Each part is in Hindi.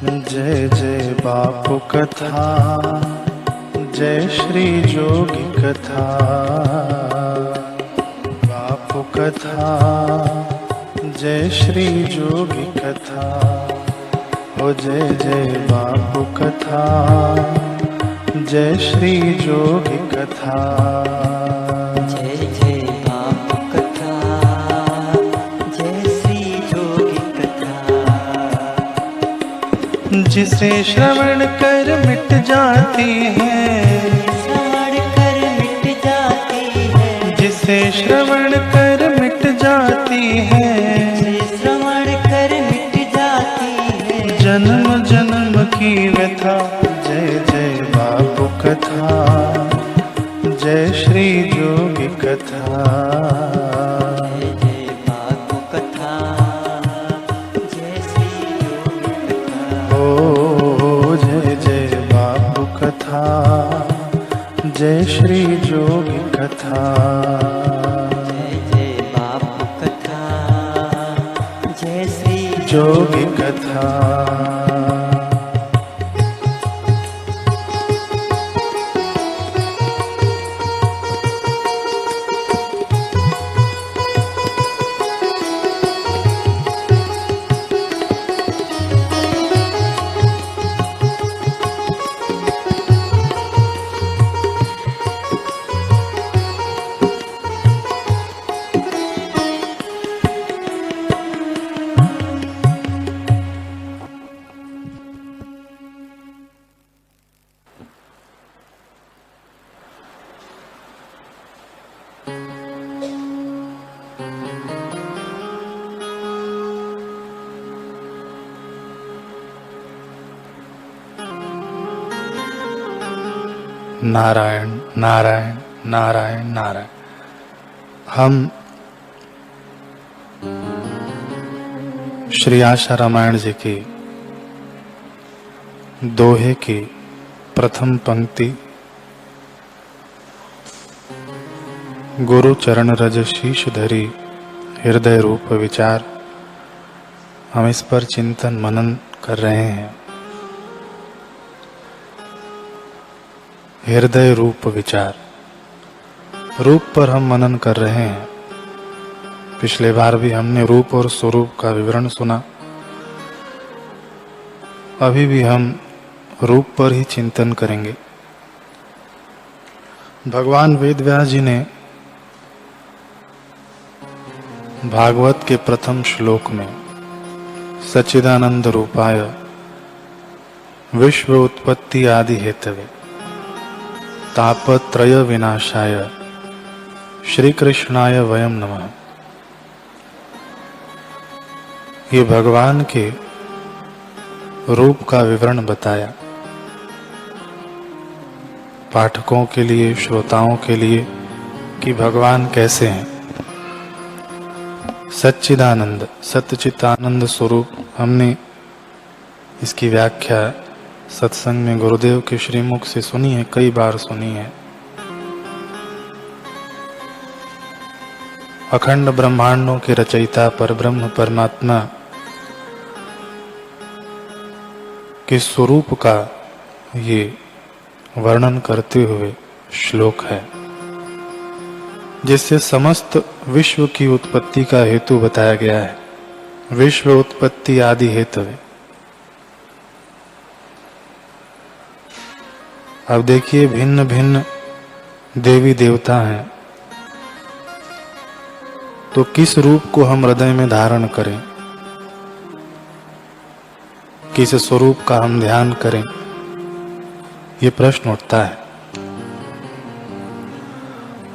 जय जय बापू कथा, जय श्री जोगी कथा। बापू कथा, जय श्री जोगी कथा। ओ जय जय बापू कथा, जय श्री जोगी कथा। जय जय बापू कथा, जय श्री जोगी कथा। जिसे श्रवण कर मिट जाती है, श्रवण कर मिट जाती है। जिसे श्रवण कर मिट जाती है, जिसे श्रवण कर मिट जाती है। जन्म जन्म की व्यथा। जय जय बापू कथा, जय श्री जोगी कथा। जय जय बापू कथा, जय श्री जोगी कथा। ओ जय जय बापू कथा, जय श्री जोगी कथा। जय जय बापू कथा, जय श्री जोगी कथा। नारायण नारायण नारायण नारायण। हम श्री आशा रामायण जी की दोहे की प्रथम पंक्ति, गुरु चरण रज शीश धरी हृदय रूप विचार, हम इस पर चिंतन मनन कर रहे हैं। हृदय रूप विचार, रूप पर हम मनन कर रहे हैं। पिछले बार भी हमने रूप और स्वरूप का विवरण सुना। अभी भी हम रूप पर ही चिंतन करेंगे। भगवान वेदव्यास जी ने भागवत के प्रथम श्लोक में सच्चिदानंद रूपाय विश्व उत्पत्ति आदि हेतवे तापत्रय विनाशाय श्री कृष्णाय वयम नमः, ये भगवान के रूप का विवरण बताया। पाठकों के लिए, श्रोताओं के लिए कि भगवान कैसे हैं। सच्चिदानंद, सच्चिदानंद स्वरूप। हमने इसकी व्याख्या सत्संग में गुरुदेव के श्रीमुख से सुनी है, कई बार सुनी है। अखंड ब्रह्मांडों के रचयिता पर ब्रह्म परमात्मा के स्वरूप का ये वर्णन करते हुए श्लोक है, जिससे समस्त विश्व की उत्पत्ति का हेतु बताया गया है। विश्व उत्पत्ति आदि हेतु। अब देखिए, भिन्न भिन्न देवी देवता हैं, तो किस रूप को हम हृदय में धारण करें, किस स्वरूप का हम ध्यान करें, ये प्रश्न उठता है।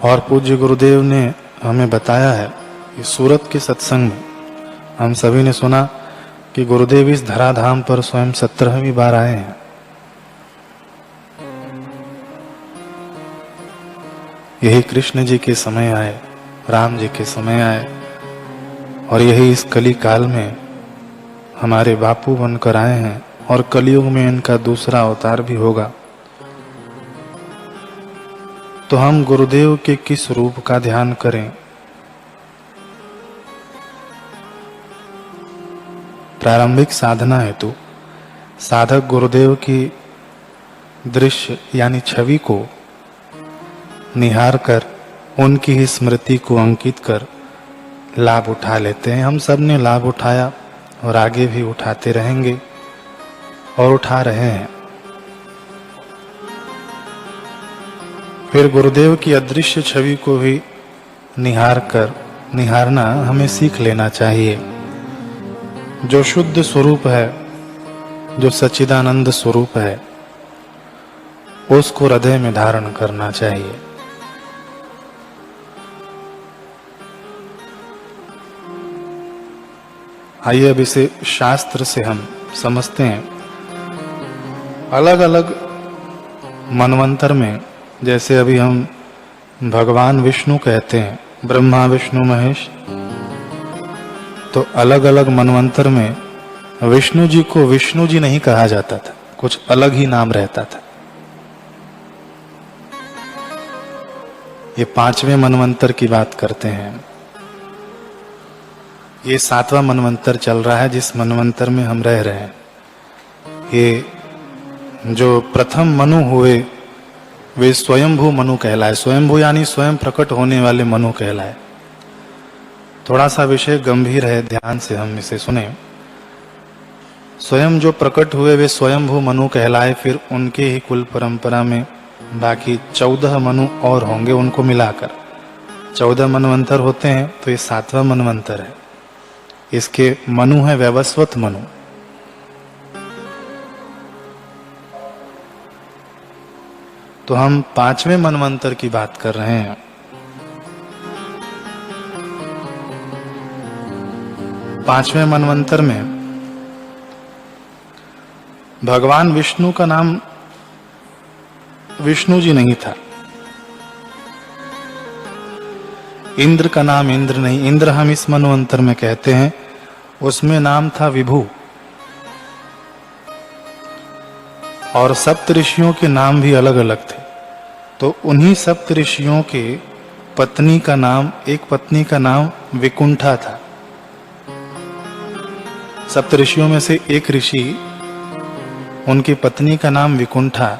और पूज्य गुरुदेव ने हमें बताया है कि सूरत के सत्संग में हम सभी ने सुना कि गुरुदेव इस धराधाम पर स्वयं 17वीं बार आए हैं। यही कृष्ण जी के समय आए, राम जी के समय आए, और यही इस कली काल में हमारे बापू बनकर आए हैं, और कलयुग में इनका दूसरा अवतार भी होगा। तो हम गुरुदेव के किस रूप का ध्यान करें? प्रारंभिक साधना हेतु साधक गुरुदेव की दृश्य यानी छवि को निहार कर उनकी ही स्मृति को अंकित कर लाभ उठा लेते हैं। हम सब ने लाभ उठाया और आगे भी उठाते रहेंगे और उठा रहे हैं। फिर गुरुदेव की अदृश्य छवि को भी निहारना हमें सीख लेना चाहिए। जो शुद्ध स्वरूप है, जो सच्चिदानंद स्वरूप है, उसको हृदय में धारण करना चाहिए। आइए अब इसे शास्त्र से हम समझते हैं। अलग अलग मनवंतर में, जैसे अभी हम भगवान विष्णु कहते हैं, ब्रह्मा विष्णु महेश, तो अलग अलग मनवंतर में विष्णु जी को विष्णु जी नहीं कहा जाता था, कुछ अलग ही नाम रहता था। ये 5वें मनवंतर की बात करते हैं। ये 7वां मनवंतर चल रहा है, जिस मनवंतर में हम रह रहे हैं। ये जो प्रथम मनु हुए वे स्वयंभू मनु कहलाए। स्वयंभू यानी स्वयं प्रकट होने वाले मनु कहलाए। थोड़ा सा विषय गंभीर है, ध्यान से हम इसे सुने। स्वयं जो प्रकट हुए वे स्वयंभू मनु कहलाए। फिर उनके ही कुल परंपरा में बाकी 14 मनु और होंगे, उनको मिलाकर 14 मनवंतर होते हैं। तो ये 7वां मनवंतर है। इसके मनु है वैवस्वत मनु। तो हम 5वें मनवंतर की बात कर रहे हैं। पांचवें मनवंतर में भगवान विष्णु का नाम विष्णु जी नहीं था। इंद्र का नाम इंद्र नहीं, इंद्र हम इस मनवंतर में कहते हैं, उसमें नाम था विभु। और सप्त ऋषियों के नाम भी अलग अलग थे। तो उन्हीं सप्त ऋषियों के पत्नी का नाम, एक पत्नी का नाम विकुंठा था। सप्त ऋषियों में से एक ऋषि, उनकी पत्नी का नाम विकुंठा,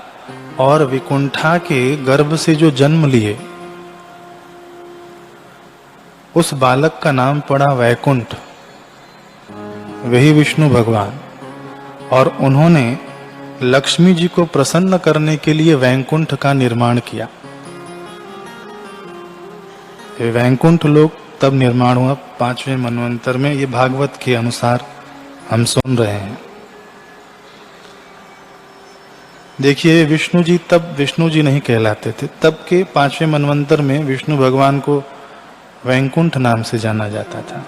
और विकुंठा के गर्भ से जो जन्म लिए उस बालक का नाम पड़ा वैकुंठ, वही विष्णु भगवान। और उन्होंने लक्ष्मी जी को प्रसन्न करने के लिए वैकुंठ का निर्माण किया। वैकुंठ लोक तब निर्माण हुआ 5वें मनवंतर में। ये भागवत के अनुसार हम सुन रहे हैं। देखिए, विष्णु जी तब विष्णु जी नहीं कहलाते थे। तब के 5वें मनवंतर में विष्णु भगवान को वैकुंठ नाम से जाना जाता था।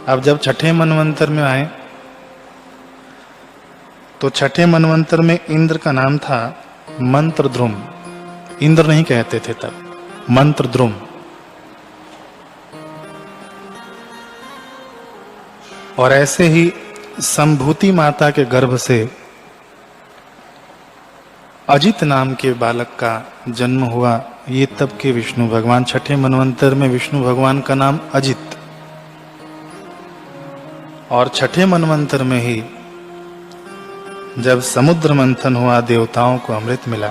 अब जब 6ठे मनवंतर में आए तो 6ठे मनवंतर में इंद्र का नाम था मंत्रद्रुम। इंद्र नहीं कहते थे तब, मंत्रद्रुम। और ऐसे ही संभूति माता के गर्भ से अजित नाम के बालक का जन्म हुआ। ये तब के विष्णु भगवान। 6ठे मनवंतर में विष्णु भगवान का नाम अजित। और 6ठे मनवंतर में ही जब समुद्र मंथन हुआ, देवताओं को अमृत मिला,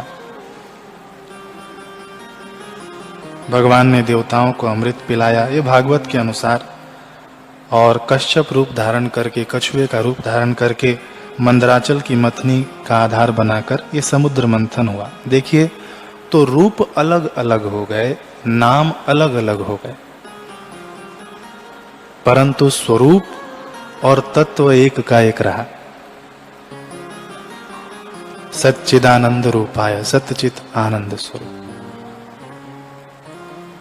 भगवान ने देवताओं को अमृत पिलाया, ये भागवत के अनुसार। और कश्यप रूप धारण करके, कछुए का रूप धारण करके, मंदराचल की मथनी का आधार बनाकर ये समुद्र मंथन हुआ। देखिए, तो रूप अलग अलग हो गए, नाम अलग अलग हो गए, परंतु स्वरूप और तत्व एक का एक रहा। सच्चिदानंद रूपाय सत्यचित आनंद स्वरूप।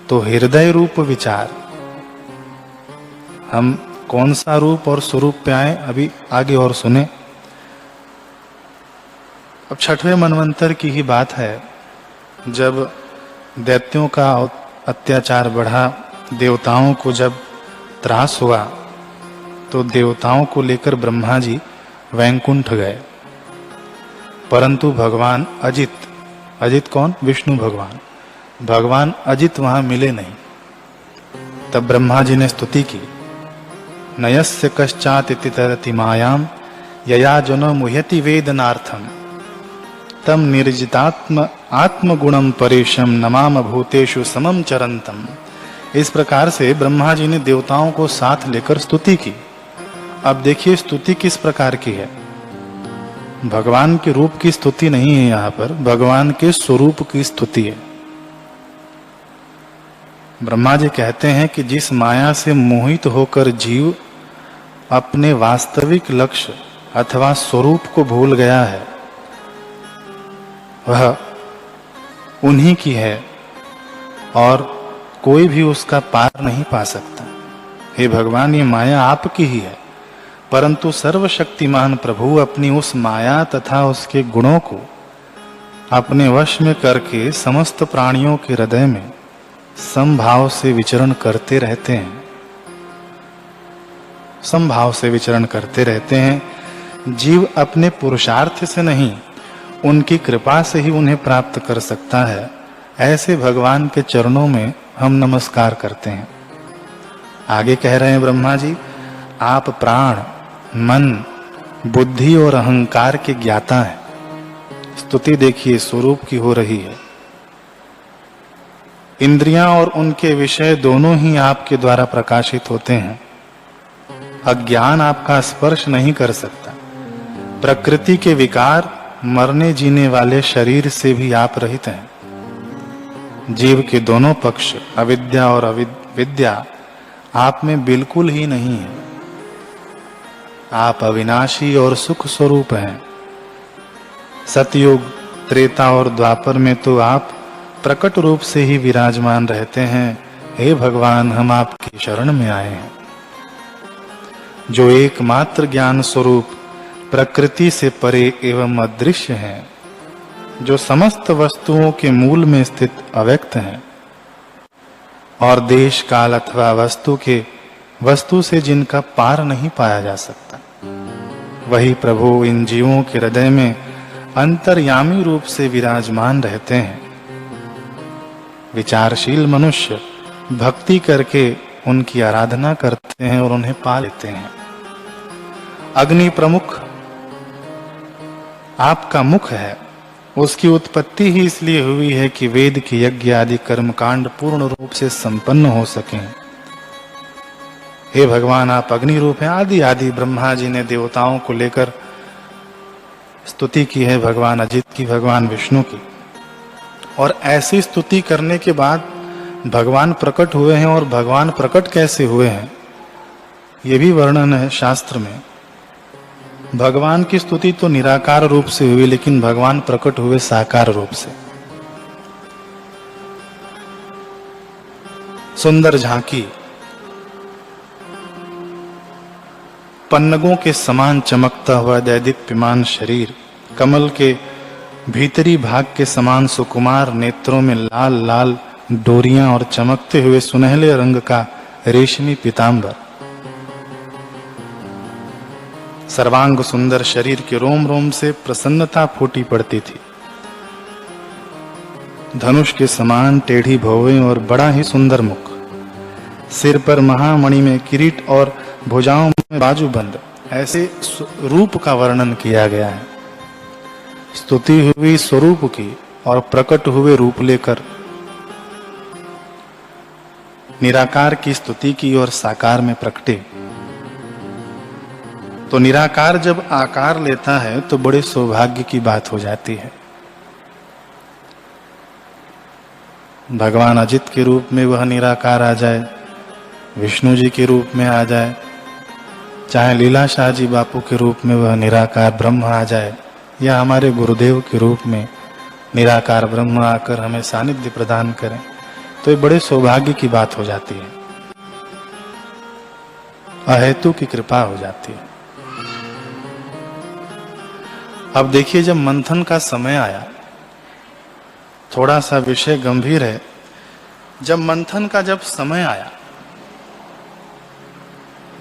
तो हृदय रूप विचार, हम कौन सा रूप और स्वरूप पे आए, अभी आगे और सुने। अब 6ठवें मनवंतर की ही बात है। जब दैत्यों का अत्याचार बढ़ा, देवताओं को जब त्रास हुआ, तो देवताओं को लेकर ब्रह्मा जी वैकुंठ गए। परंतु भगवान अजित, अजित कौन? विष्णु भगवान। भगवान अजित वहां मिले नहीं। तब ब्रह्मा जी ने स्तुति की नयस्य कश्चात् इति तरति मायाम यया जनो मुह्यति वेदनार्थम तम निर्जितात्म आत्मगुणम परेशम नमाम भूतेषु समम चरंतम। इस प्रकार से ब्रह्मा जी ने देवताओं को साथ लेकर स्तुति की। अब देखिए स्तुति किस प्रकार की है। भगवान के रूप की स्तुति नहीं है, यहाँ पर भगवान के स्वरूप की स्तुति है। ब्रह्मा जी कहते हैं कि जिस माया से मोहित होकर जीव अपने वास्तविक लक्ष्य अथवा स्वरूप को भूल गया है, वह उन्हीं की है और कोई भी उसका पार नहीं पा सकता। हे भगवान, ये माया आपकी ही है, परंतु सर्वशक्तिमान प्रभु अपनी उस माया तथा उसके गुणों को अपने वश में करके समस्त प्राणियों के हृदय में समभाव से विचरण करते रहते हैं। समभाव से विचरण करते रहते हैं। जीव अपने पुरुषार्थ से नहीं, उनकी कृपा से ही उन्हें प्राप्त कर सकता है। ऐसे भगवान के चरणों में हम नमस्कार करते हैं। आगे कह रहे हैं ब्रह्मा जी, आप प्राण, मन, बुद्धि और अहंकार के ज्ञाता हैं। स्तुति देखिए स्वरूप की हो रही है। इंद्रियां और उनके विषय दोनों ही आपके द्वारा प्रकाशित होते हैं। अज्ञान आपका स्पर्श नहीं कर सकता। प्रकृति के विकार, मरने जीने वाले शरीर से भी आप रहित हैं। जीव के दोनों पक्ष, अविद्या और विद्या, आप में बिल्कुल ही नहीं है। आप अविनाशी और सुख स्वरूप हैं। सतयुग, त्रेता और द्वापर में तो आप प्रकट रूप से ही विराजमान रहते हैं। हे भगवान, हम आपकी शरण में आए हैं। जो एकमात्र ज्ञान स्वरूप, प्रकृति से परे एवं अदृश्य हैं, जो समस्त वस्तुओं के मूल में स्थित अव्यक्त हैं और देश काल अथवा वस्तु से जिनका पार नहीं पाया जा सकता, वही प्रभु इन जीवों के हृदय में अंतर्यामी रूप से विराजमान रहते हैं। विचारशील मनुष्य भक्ति करके उनकी आराधना करते हैं और उन्हें पा लेते हैं। अग्नि प्रमुख आपका मुख है। उसकी उत्पत्ति ही इसलिए हुई है कि वेद के यज्ञ आदि कर्मकांड पूर्ण रूप से संपन्न हो सकें। हे भगवान, आप अग्नि रूप हैं। आदि आदि ब्रह्मा जी ने देवताओं को लेकर स्तुति की है, भगवान अजित की, भगवान विष्णु की। और ऐसी स्तुति करने के बाद भगवान प्रकट हुए हैं। और भगवान प्रकट कैसे हुए हैं, ये भी वर्णन है शास्त्र में। भगवान की स्तुति तो निराकार रूप से हुई, लेकिन भगवान प्रकट हुए साकार रूप से। सुंदर झांकी, पन्नगों के समान चमकता हुआ दैदीप्यमान शरीर, कमल के भीतरी भाग के समान सुकुमार नेत्रों में लाल लाल डोरियां और चमकते हुए सुनहले रंग का रेशमी पीतांबर, सर्वांग सुंदर शरीर के रोम रोम से प्रसन्नता फूटी पड़ती थी। धनुष के समान टेढ़ी भौवें और बड़ा ही सुंदर मुख, सिर पर महामणि में किरीट और भुजाओं में बाजूबंद, ऐसे रूप का वर्णन किया गया है। स्तुति हुई स्वरूप की और प्रकट हुए रूप लेकर। निराकार की स्तुति की और साकार में प्रकटे। तो निराकार जब आकार लेता है तो बड़े सौभाग्य की बात हो जाती है। भगवान अजित के रूप में वह निराकार आ जाए, विष्णु जी के रूप में आ जाए, चाहे लीलाशाह जी बापू के रूप में वह निराकार ब्रह्म आ जाए, या हमारे गुरुदेव के रूप में निराकार ब्रह्म आकर हमें सानिध्य प्रदान करें, तो ये बड़े सौभाग्य की बात हो जाती है। अहेतु की कृपा हो जाती है। अब देखिए, जब मंथन का समय आया, थोड़ा सा विषय गंभीर है। जब मंथन का समय आया,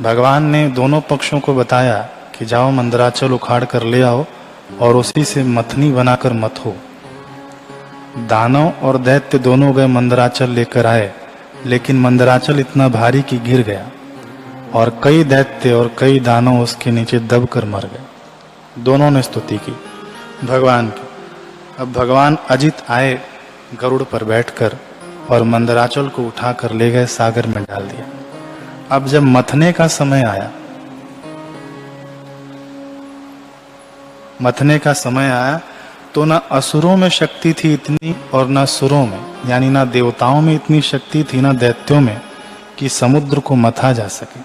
भगवान ने दोनों पक्षों को बताया कि जाओ मंदराचल उखाड़ कर ले आओ और उसी से मथनी बनाकर मथो। दानव और दैत्य दोनों गए मंदराचल लेकर आए, लेकिन मंदराचल इतना भारी कि गिर गया। और कई दैत्य और कई दानव उसके नीचे दबकर मर गए। दोनों ने स्तुति की भगवान की। अब भगवान अजित आए गरुड़ पर बैठकर और मंदराचल को उठाकर ले गए, सागर में डाल दिया। अब जब मथने का समय आया, मथने का समय आया तो ना असुरों में शक्ति थी इतनी और ना सुरों में, यानी ना देवताओं में इतनी शक्ति थी ना दैत्यों में कि समुद्र को मथा जा सके।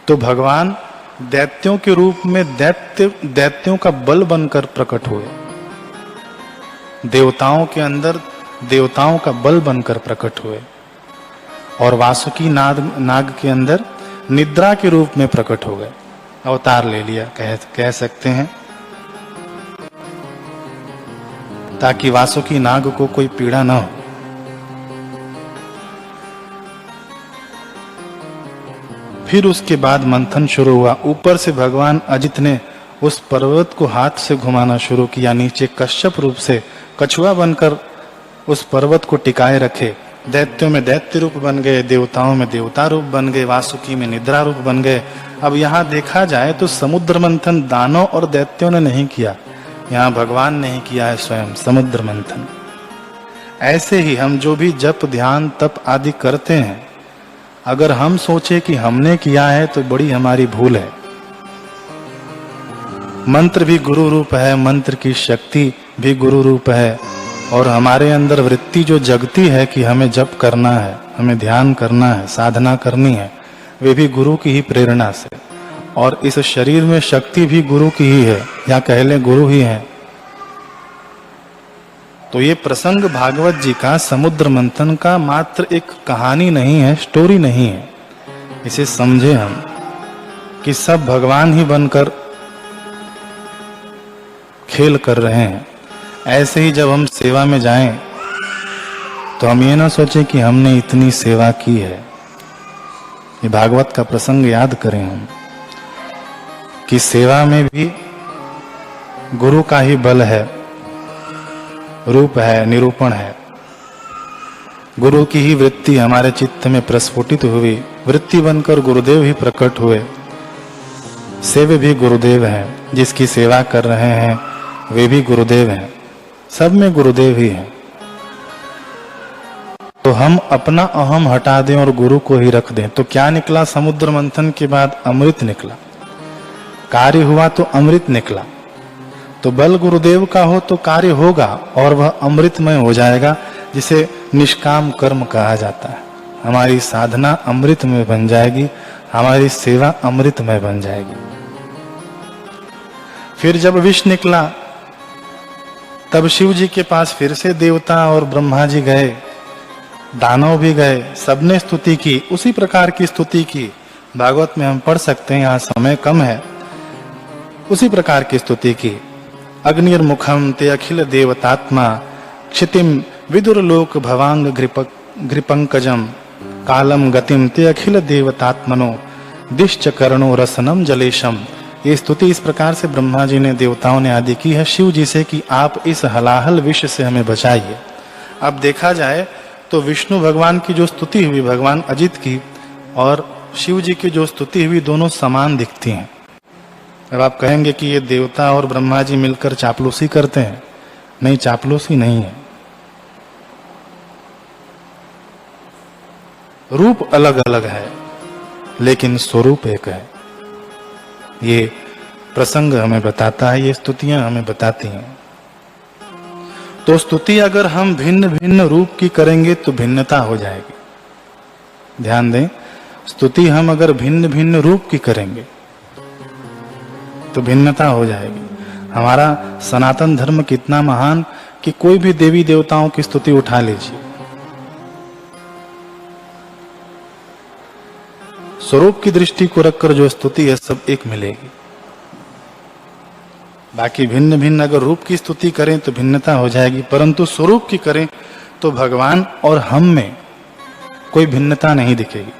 तो भगवान दैत्यों के रूप में दैत्यों का बल बनकर प्रकट हुए, देवताओं के अंदर देवताओं का बल बनकर प्रकट हुए, और वासुकी नाग के अंदर निद्रा के रूप में प्रकट हो गए, अवतार ले लिया कह सकते हैं, ताकि वासुकी नाग को कोई पीड़ा ना हो। फिर उसके बाद मंथन शुरू हुआ। ऊपर से भगवान अजित ने उस पर्वत को हाथ से घुमाना शुरू किया, नीचे कश्यप रूप से कछुआ बनकर उस पर्वत को टिकाए रखे। दैत्यों में दैत्य रूप बन गए, देवताओं में देवता रूप बन गए, वासुकी में निद्रा रूप बन गए। अब यहाँ देखा जाए तो समुद्र मंथन दानव और दैत्यों ने नहीं किया, यहाँ भगवान ने ही किया है स्वयं समुद्र मंथन। ऐसे ही हम जो भी जप ध्यान तप आदि करते हैं, अगर हम सोचे कि हमने किया है तो बड़ी हमारी भूल है। मंत्र भी गुरु रूप है, मंत्र की शक्ति भी गुरु रूप है, और हमारे अंदर वृत्ति जो जगती है कि हमें जप करना है, हमें ध्यान करना है, साधना करनी है, वे भी गुरु की ही प्रेरणा से। और इस शरीर में शक्ति भी गुरु की ही है, या कह लें गुरु ही है। तो ये प्रसंग भागवत जी का समुद्र मंथन का मात्र एक कहानी नहीं है, स्टोरी नहीं है। इसे समझे हम कि सब भगवान ही बनकर खेल कर रहे हैं। ऐसे ही जब हम सेवा में जाएं तो हम ये ना सोचें कि हमने इतनी सेवा की है। ये भागवत का प्रसंग याद करें हम कि सेवा में भी गुरु का ही बल है, रूप है, निरूपण है। गुरु की ही वृत्ति हमारे चित्त में प्रस्फुटित हुई, वृत्ति बनकर गुरुदेव ही प्रकट हुए। सेवे भी गुरुदेव हैं, जिसकी सेवा कर रहे हैं वे भी गुरुदेव हैं, सब में गुरुदेव ही हैं। तो हम अपना अहम हटा दें और गुरु को ही रख दें तो क्या निकला? समुद्र मंथन के बाद अमृत निकला, कार्य हुआ तो अमृत निकला। तो बल गुरुदेव का हो तो कार्य होगा और वह अमृतमय हो जाएगा, जिसे निष्काम कर्म कहा जाता है। हमारी साधना अमृतमय बन जाएगी, हमारी सेवा अमृतमय बन जाएगी। फिर जब विष निकला तब शिव जी के पास फिर से देवता और ब्रह्मा जी गए, दानव भी गए, सबने स्तुति की, उसी प्रकार की स्तुति की। भागवत में हम पढ़ सकते हैं, यहाँ समय कम है। उसी प्रकार की स्तुति की। अग्निर्मुखम ते अखिल देवतात्मा क्षितिम विदुरलोक भवांग ग्रिपंकजम कालम गतिम ते अखिल देवतात्मनो दिश्च करणो रसनम जलेशम। ये स्तुति इस प्रकार से ब्रह्मा जी ने, देवताओं ने आदि की है शिव जी से कि आप इस हलाहल विष से हमें बचाइए। अब देखा जाए तो विष्णु भगवान की जो स्तुति हुई भगवान अजित की और शिव जी की जो स्तुति हुई, दोनों समान दिखती हैं। अब आप कहेंगे कि ये देवता और ब्रह्मा जी मिलकर चापलूसी करते हैं। नहीं, चापलूसी नहीं है, रूप अलग अलग है लेकिन स्वरूप एक है। ये प्रसंग हमें बताता है, ये स्तुतियां हमें बताती हैं। तो स्तुति अगर हम भिन्न भिन्न रूप की करेंगे तो भिन्नता हो जाएगी। ध्यान दें, स्तुति हम अगर भिन्न भिन्न रूप की करेंगे तो भिन्नता हो जाएगी। हमारा सनातन धर्म कितना महान कि कोई भी देवी देवताओं की स्तुति उठा लीजिए, स्वरूप की दृष्टि को रखकर जो स्तुति है सब एक मिलेगी। बाकी भिन्न भिन्न अगर रूप की स्तुति करें तो भिन्नता हो जाएगी, परंतु स्वरूप की करें तो भगवान और हम में कोई भिन्नता नहीं दिखेगी।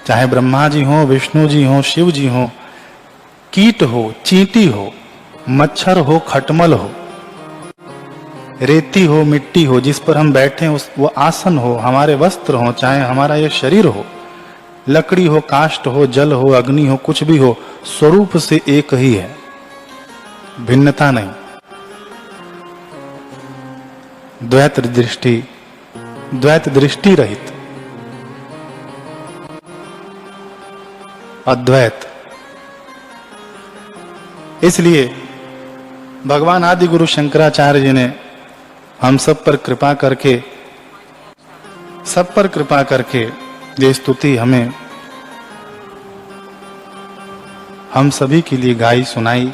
चाहे ब्रह्मा जी हो, विष्णु जी हो, शिव जी हो, कीट हो, चींटी हो, मच्छर हो, खटमल हो, रेती हो, मिट्टी हो, जिस पर हम बैठे उस वो आसन हो, हमारे वस्त्र हो, चाहे हमारा ये शरीर हो, लकड़ी हो, काष्ठ हो, जल हो, अग्नि हो, कुछ भी हो, स्वरूप से एक ही है, भिन्नता नहीं। द्वैत दृष्टि रहित अद्वैत। इसलिए भगवान आदि गुरु शंकराचार्य जी ने हम सब पर कृपा करके ये स्तुति हमें हम सभी के लिए गाई सुनाई।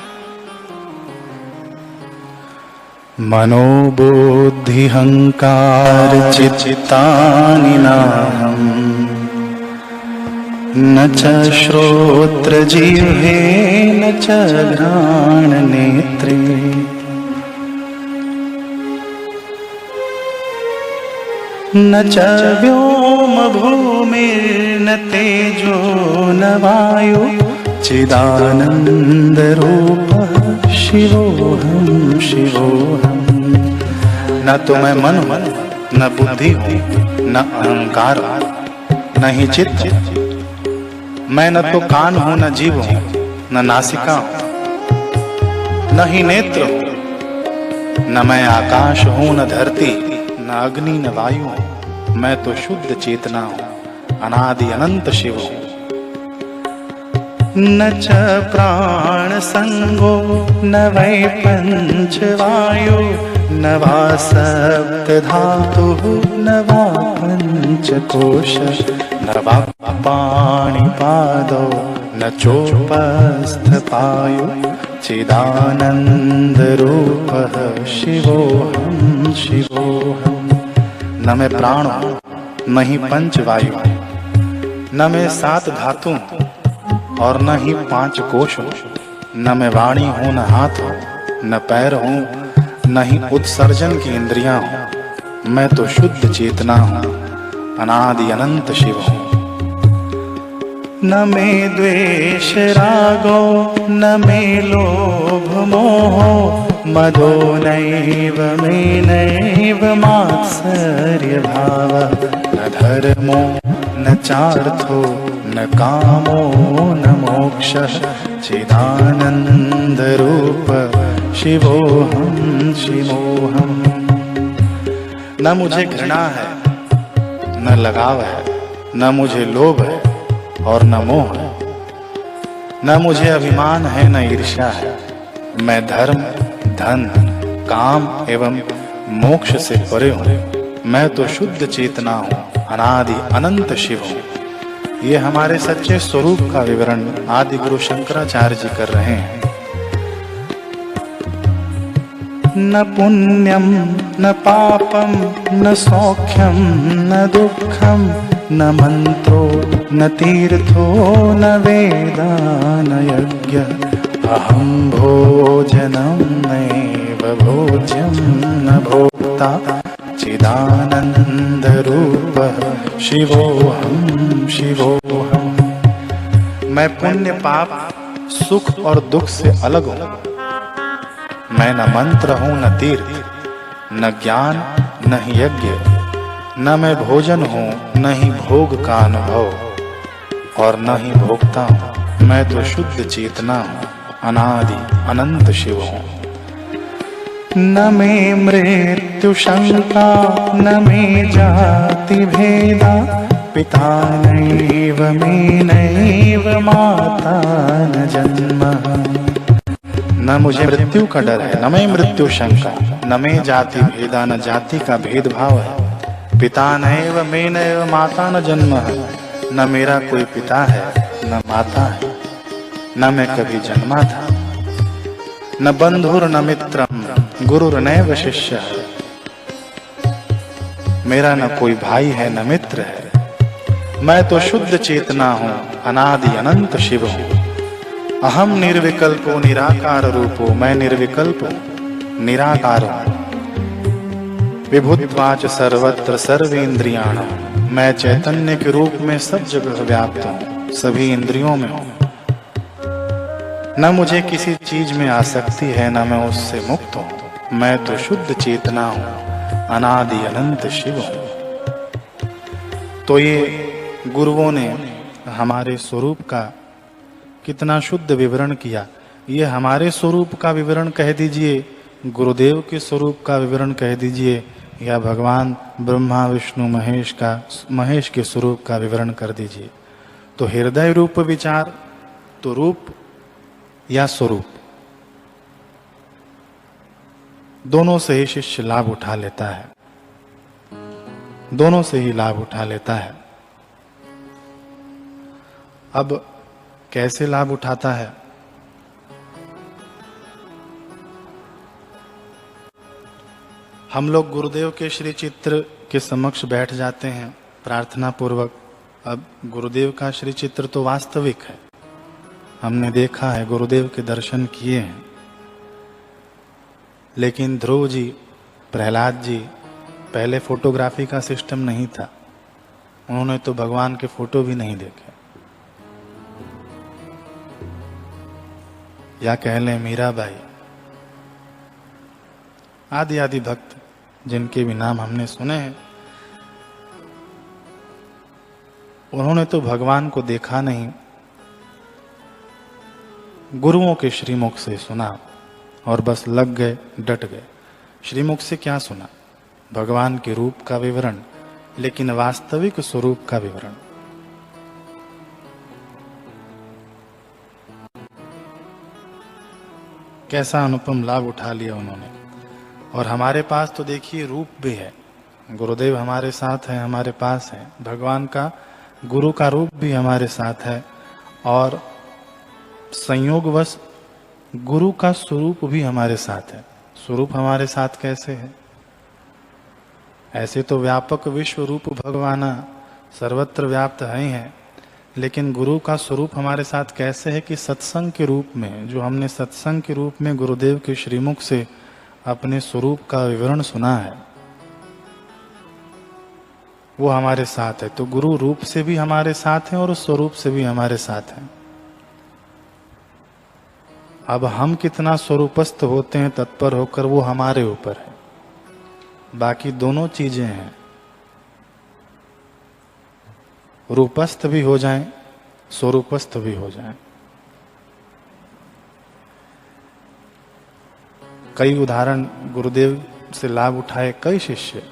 मनोबुद्धि हंकार चित्तानि नाहम् न च श्रोत्र जिह्वे न च घ्राण नेत्रे न च व्योम भूमिर्न तेजो न वायु चिदानंद रूप शिवोहम शिवोहम। न तो मैं मन हूं, न बुद्धि हूं, न अहंकार हूं, न ही चित्त हूं। मैं न तो कान हूं, न जीव हूं, न नासिका हूं, न ही नेत्र हूं। न मैं आकाश हूं, न धरती, न अग्नि, न वायु हूं। मैं तो शुद्ध चेतना हूं, अनादि अनंत शिव हूं। न च प्राण संगो न वै पंच वायु न वा सप्त धातु न वा पंचकोश न वा पाणिपादो न चोपस्थ पायु चिदानंद रूपः शिवोहम शिवोहम। न मैं प्राण हूं, न ही पंच वायु, न मैं सात धातु हूं और न ही पांच कोश हूं। न मैं वाणी हूं, न हाथ हूं, न पैर हूं, न ही उत्सर्जन की इंद्रियां हूं। मैं तो शुद्ध चेतना हूं, अनादि अनंत शिव हूं। न मे द्वेष रागो न मे लोभ मोहो मदो नैव मे नैव मात्सर्य भाव। न धर्मो न चार्थो न कामो न मोक्षः चिदानंद रूप शिवोहम शिवोहम। न मुझे घृणा है, न लगाव है, न मुझे लोभ है और न मोह है। न मुझे अभिमान है, न ईर्ष्या है। मैं धर्म, धन, काम एवं मोक्ष से परे हूँ। मैं तो शुद्ध चेतना हूँ, अनादि अनंत शिव हूँ। ये हमारे सच्चे स्वरूप का विवरण आदि गुरु शंकराचार्य जी कर रहे हैं। न पुण्यम न पापम न सौख्यम न दुखम न मंत्रो न तीर्थो न वेदा न यज्ञ। अहम भोजनम नैव भोज्यम न भोक्ता चिदानंद रूप शिवोहम शिवोहम। मैं पुण्य पाप सुख और दुख से अलग हूं। मैं न मंत्र हूं, न तीर्थ, न ज्ञान, न ही यज्ञ। न मैं भोजन हूं, न ही भोग का अनुभव और न ही भोगता हूं। मैं तो शुद्ध चेतना हूं, अनादि अनंत शिव हूं। न मे मृत्यु शंका न मे जाति भेदा पिता नैव मे नैव माता न जन्म। न मुझे मृत्यु का डर है, न मैं मृत्यु शंका, न मैं जाति भेदा, न जाति का भेदभाव है। पिता नैव मे नैव माता न जन्म है। न मेरा कोई पिता है, न माता है, न मैं कभी जन्मा था। न बंधुर न मित्रम गुरुर नैव शिष्य। मेरा न कोई भाई है, न मित्र है। मैं तो शुद्ध चेतना हूँ, अनादि अनंत शिव हूँ। अहम निर्विकल्पो निराकार रूपो। मैं निर्विकल्प हूँ, निराकार हूँ। विभुत्वाच सर्वत्र सर्वेन्द्रियाणां। मैं चैतन्य के रूप में सब जगह व्याप्त हूँ, सभी इंद्रियों में हूँ। न मुझे किसी चीज में आसक्ति है, न मैं उससे मुक्त हूँ। मैं तो शुद्ध चेतना हूं, अनादि अनंत शिव हूं। तो ये गुरुओं ने हमारे स्वरूप का कितना शुद्ध विवरण किया। ये हमारे स्वरूप का विवरण कह दीजिए, गुरुदेव के स्वरूप का विवरण कह दीजिए, या भगवान ब्रह्मा विष्णु महेश के स्वरूप का विवरण कर दीजिए। तो हृदय रूप विचार, तो रूप या स्वरूप, दोनों से ही शिष्य लाभ उठा लेता है, दोनों से ही लाभ उठा लेता है। अब कैसे लाभ उठाता है? हम लोग गुरुदेव के श्री चित्र के समक्ष बैठ जाते हैं प्रार्थना पूर्वक। अब गुरुदेव का श्री चित्र तो वास्तविक है, हमने देखा है, गुरुदेव के दर्शन किए हैं। लेकिन ध्रुव जी, प्रहलाद जी, पहले फोटोग्राफी का सिस्टम नहीं था, उन्होंने तो भगवान के फोटो भी नहीं देखे। या कह लें मीराबाई, आदि आदि भक्त जिनके भी नाम हमने सुने हैं, उन्होंने तो भगवान को देखा नहीं, गुरुओं के श्रीमुख से सुना और बस लग गए, डट गए। श्रीमुख से क्या सुना? भगवान के रूप का विवरण, लेकिन वास्तविक स्वरूप का विवरण। कैसा अनुपम लाभ उठा लिया उन्होंने। और हमारे पास तो देखिए रूप भी है, गुरुदेव हमारे साथ है, हमारे पास है, भगवान का गुरु का रूप भी हमारे साथ है, और संयोगवश गुरु का स्वरूप भी हमारे साथ है। स्वरूप हमारे साथ कैसे है? ऐसे तो व्यापक विश्व रूप भगवाना सर्वत्र व्याप्त है ही है, लेकिन गुरु का स्वरूप हमारे साथ कैसे है कि सत्संग के रूप में, जो हमने सत्संग के रूप में गुरुदेव के श्रीमुख से अपने स्वरूप का विवरण सुना है, वो हमारे साथ है। तो गुरु रूप से भी हमारे साथ हैं और स्वरूप से भी हमारे साथ हैं। अब हम कितना स्वरूपस्थ होते हैं तत्पर होकर, वो हमारे ऊपर है। बाकी दोनों चीजें हैं, रूपस्थ भी हो जाएं, स्वरूपस्थ भी हो जाएं। कई उदाहरण गुरुदेव से लाभ उठाए कई शिष्य,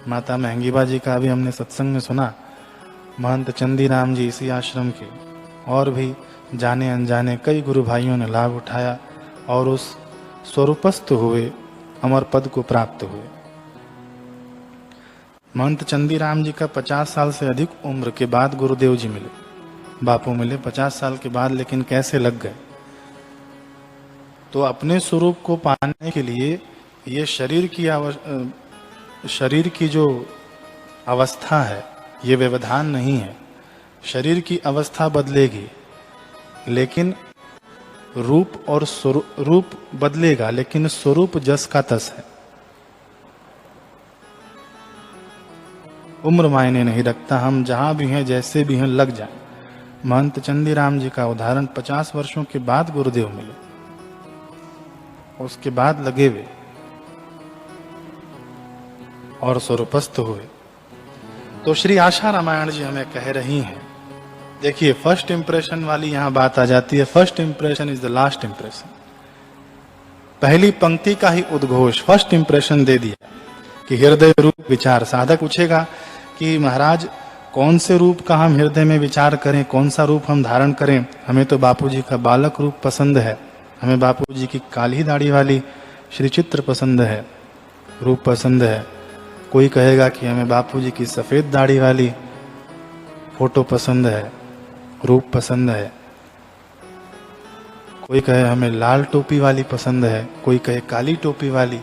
माता महंगीबा जी का भी हमने सत्संग में सुना, महंत चंदीराम जी इसी आश्रम के, और भी जाने अनजाने कई गुरु भाइयों ने लाभ उठाया और उस स्वरूपस्थ हुए, अमर पद को प्राप्त हुए। महंत चंदीराम जी का 50 साल से अधिक उम्र के बाद गुरुदेव जी मिले, बापू मिले 50 साल के बाद, लेकिन कैसे लग गए? तो अपने स्वरूप को पाने के लिए ये शरीर की जो अवस्था है, ये व्यवधान नहीं है। शरीर की अवस्था बदलेगी, लेकिन रूप और रूप बदलेगा, लेकिन स्वरूप जस का तस है। उम्र मायने नहीं रखता, हम जहां भी हैं, जैसे भी हैं, लग जाए। महंत चंदीराम जी का उदाहरण 50 वर्षों के बाद गुरुदेव मिले, उसके बाद लगे वे और स्वरूपस्थ हुए। तो श्री आशा रामायण जी हमें कह रही हैं, देखिए फर्स्ट इंप्रेशन वाली यहां बात आ जाती है। First impression is the last impression. पहली पंक्ति का ही उद्घोष फर्स्ट इंप्रेशन दे दिया कि हृदय रूप विचार। साधक पूछेगा कि महाराज कौन से रूप का हम हृदय में विचार करें, कौन सा रूप हम धारण करें? हमें तो बापूजी का बालक रूप पसंद है, हमें बापूजी की काली दाढ़ी वाली श्री चित्र पसंद है, रूप पसंद है। कोई कहेगा कि हमें बापूजी की सफेद दाढ़ी वाली फोटो पसंद है, रूप पसंद है। कोई कहे हमें लाल टोपी वाली पसंद है, कोई कहे काली टोपी वाली।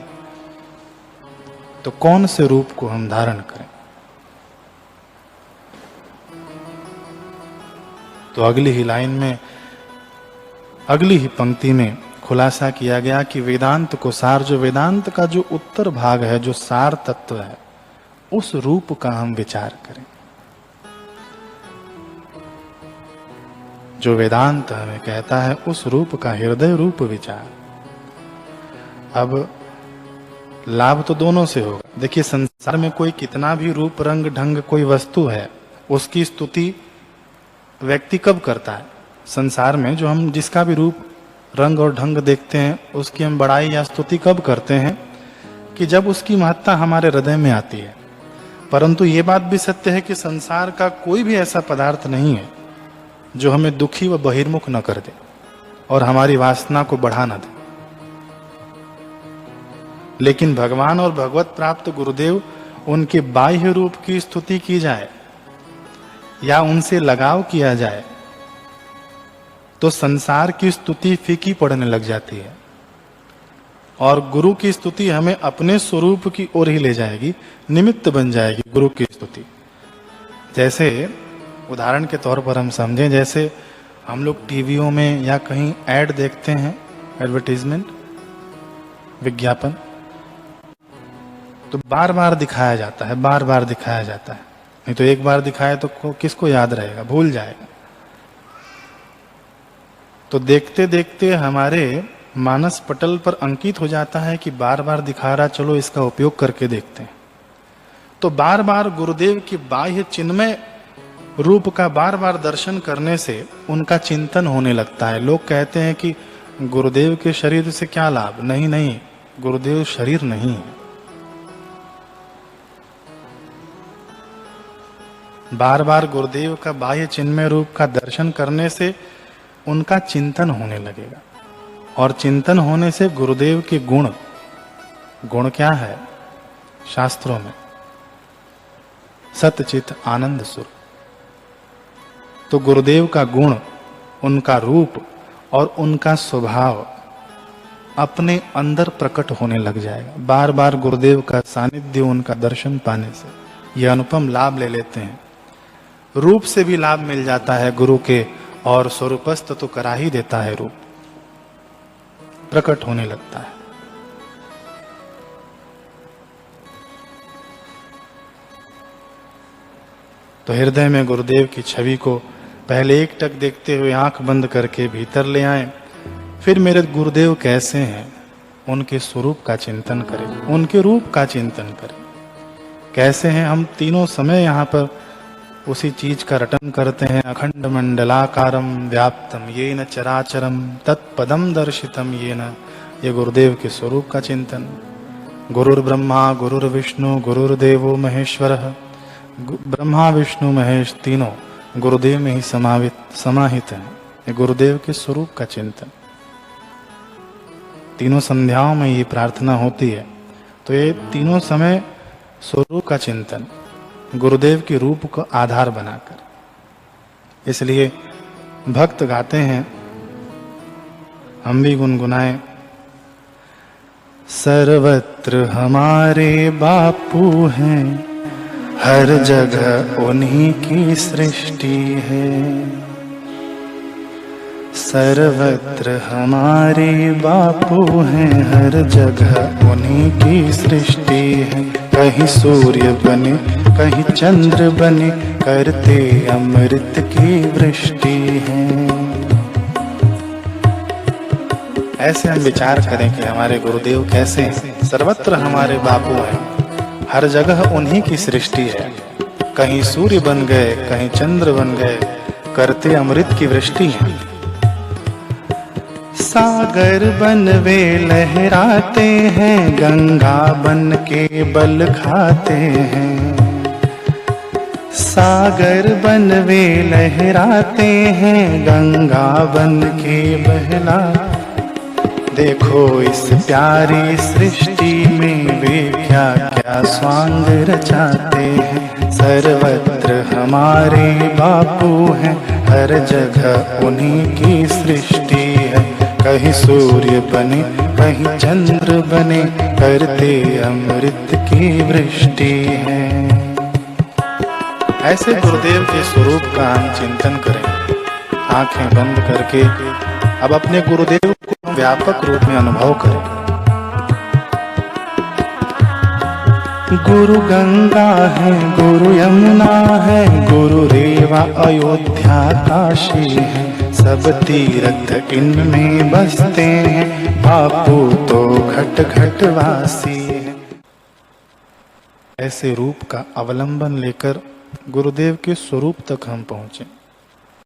तो कौन से रूप को हम धारण करें? तो अगली ही लाइन में, अगली ही पंक्ति में खुलासा किया गया कि वेदांत को सार, जो वेदांत का जो उत्तर भाग है, जो सार तत्व है, उस रूप का हम विचार करें। जो वेदांत हमें कहता है उस रूप का हृदय रूप विचार। अब लाभ तो दोनों से होगा। देखिए, संसार में कोई कितना भी रूप रंग ढंग कोई वस्तु है, उसकी स्तुति व्यक्ति कब करता है? संसार में जो हम जिसका भी रूप रंग और ढंग देखते हैं, उसकी हम बड़ाई या स्तुति कब करते हैं? कि जब उसकी महत्ता हमारे हृदय में आती है। परंतु ये बात भी सत्य है कि संसार का कोई भी ऐसा पदार्थ नहीं है जो हमें दुखी व बहिर्मुख न कर दे और हमारी वासना को बढ़ा न दे। लेकिन भगवान और भगवत प्राप्त गुरुदेव, उनके बाह्य रूप की स्तुति की जाए या उनसे लगाव किया जाए तो संसार की स्तुति फीकी पड़ने लग जाती है और गुरु की स्तुति हमें अपने स्वरूप की ओर ही ले जाएगी, निमित्त बन जाएगी गुरु की स्तुति। जैसे उदाहरण के तौर पर हम समझें, जैसे हम लोग टीवियों में या कहीं ऐड देखते हैं, एडवर्टीजमेंट, विज्ञापन, तो बार बार दिखाया जाता है, बार बार दिखाया जाता है। नहीं तो एक बार दिखाए तो किसको याद रहेगा, भूल जाएगा। तो देखते देखते हमारे मानस पटल पर अंकित हो जाता है कि बार बार दिखा रहा, चलो इसका उपयोग करके देखते हैं। तो बार बार गुरुदेव की बाह्य चिन्मय रूप का बार बार दर्शन करने से उनका चिंतन होने लगता है। लोग कहते हैं कि गुरुदेव के शरीर से क्या लाभ? नहीं नहीं, गुरुदेव शरीर नहीं है। बार बार गुरुदेव का बाह्य चिन्मय रूप का दर्शन करने से उनका चिंतन होने लगेगा और चिंतन होने से गुरुदेव के गुण, गुण क्या है शास्त्रों में? सतचित आनंद सुर। तो गुरुदेव का गुण, उनका रूप और उनका स्वभाव अपने अंदर प्रकट होने लग जाएगा। बार बार गुरुदेव का सानिध्य, उनका दर्शन पाने से यह अनुपम लाभ ले लेते हैं। रूप से भी लाभ मिल जाता है गुरु के, और स्वरूपस्थ तो करा ही देता है, रूप प्रकट होने लगता है। तो हृदय में गुरुदेव की छवि को पहले एकटक देखते हुए आंख बंद करके भीतर ले आए। फिर मेरे गुरुदेव कैसे हैं, उनके स्वरूप का चिंतन करें, उनके रूप का चिंतन करें। कैसे हैं? हम तीनों समय यहाँ पर उसी चीज का रटन करते हैं। अखंड मंडलाकारम व्याप्तम येन चराचरम तत्पदम दर्शितम येन। ये गुरुदेव के स्वरूप का चिंतन। गुरुर्ब्रह्मा गुरुर्विष्णु गुरुर्देवो महेश्वरः। ब्रह्मा विष्णु महेश तीनों गुरुदेव में ही समाहित हैं। ये गुरुदेव के स्वरूप का चिंतन। तीनों संध्याओं में ये प्रार्थना होती है। तो ये तीनों समय स्वरूप का चिंतन, गुरुदेव के रूप को आधार बनाकर। इसलिए भक्त गाते हैं, हम भी गुनगुनाएं। सर्वत्र हमारे बापू हैं, हर जगह उन्हीं की सृष्टि है। सर्वत्र हमारे बापू हैं, हर जगह उन्हीं की सृष्टि है। कहीं सूर्य बने कहीं चंद्र बने, करते अमृत की वृष्टि है। ऐसे हम विचार करें कि हमारे गुरुदेव कैसे हैं। सर्वत्र हमारे बापू हैं, हर जगह उन्हीं की सृष्टि है। कहीं सूर्य बन गए कहीं चंद्र बन गए, करते अमृत की वृष्टि है। सागर बन वे लहराते हैं, गंगा बन के बल खाते हैं। सागर बन वे लहराते हैं, गंगा बन के बहला। देखो इस प्यारी सृष्टि में वे क्या क्या स्वांग रचाते हैं। सर्वत्र हमारे बापू हैं, हर जगह उन्हीं की सृष्टि है। कहीं सूर्य बने कहीं चंद्र बने, करते अमृत की वृष्टि है। ऐसे गुरुदेव के स्वरूप का हम चिंतन करें, आंखें बंद करके अब अपने गुरुदेव को व्यापक रूप में अनुभव करें। गुरु गंगा है, गुरु यमुना है, गुरु रेवा अयोध्या काशी है। सब तीर्थ इनमें बसते हैं, बापू तो घट घट वासी है। ऐसे रूप का अवलंबन लेकर गुरुदेव के स्वरूप तक हम पहुंचे।